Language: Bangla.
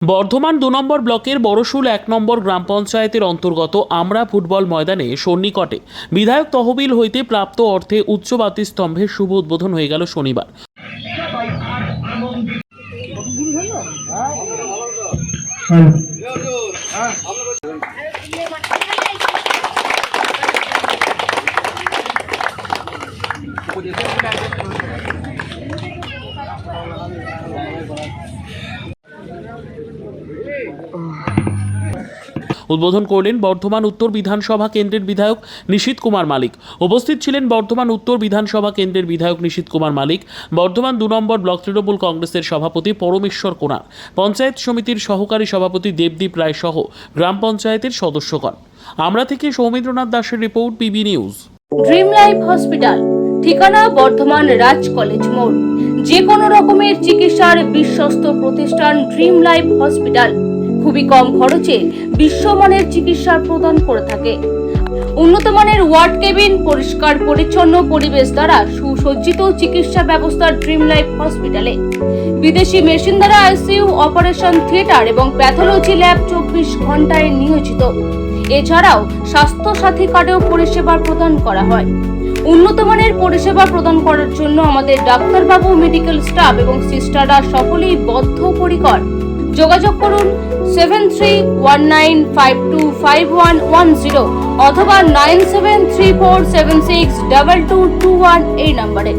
বর্ধমান ২ নম্বর ব্লকের বড়শুল ১ নম্বর গ্রাম পঞ্চায়েতের অন্তর্গত আমরা ফুটবল ময়দানে সন্নিকটে বিধায়ক তহবিল হইতে প্রাপ্ত অর্থে উচ্চ বাতিস্তম্ভের শুভ উদ্বোধন হয়ে গেল শনিবার। উদ্বোধন করলেন বর্ধমান উত্তর বিধানসভা কেন্দ্রের বিধায়ক নিশীথ কুমার মালিক। উপস্থিত ছিলেন বর্ধমান উত্তর বিধানসভা কেন্দ্রের বিধায়ক নিশীথ কুমার মালিক, বর্ধমান ২ নম্বর ব্লক তৃণমূল কংগ্রেসের সভাপতি পরমেশ্বর কোনার, পঞ্চায়েত সমিতির সহকারী সভাপতি দেবদীপ রায় সহ গ্রাম পঞ্চায়েতের সদস্যগণ। আমরা থেকে সৌমিত্রনাথ দাসের report, PB news. Dream life hospital, ঠিকানা বর্ধমান রাজ কলেজ মোড়। যে কোনো রকমের চিকিৎসার বিশ্বস্ত প্রতিষ্ঠান ড্রিম লাইফ হসপিটাল খুবই কম খরচে বিশ্বমানের চিকিৎসা প্রদান করে থাকে। উন্নত মানের ওয়ার্ড কেবিন, পরিষ্কার পরিচ্ছন্ন পরিবেশ দ্বারা সুসজ্জিত চিকিৎসা ব্যবস্থা ড্রিম লাইফ হসপিটালে। বিদেশি মেশিন দ্বারা আইসিইউ, অপারেশন থিয়েটার এবং প্যাথোলজি ল্যাব ২৪ ঘন্টায় নিয়োজিত। এছাড়াও স্বাস্থ্য সাথী কার্ডেও পরিষেবা প্রদান করা হয়। উন্নত মানের পরিষেবা প্রদান করার জন্য আমাদের ডাক্তারবাবু, মেডিকেল স্টাফ এবং সিস্টাররা সকলেই বদ্ধপরিকর। যোগাযোগ করুন 7319525110 অথবা 9734762221 এই নম্বরে।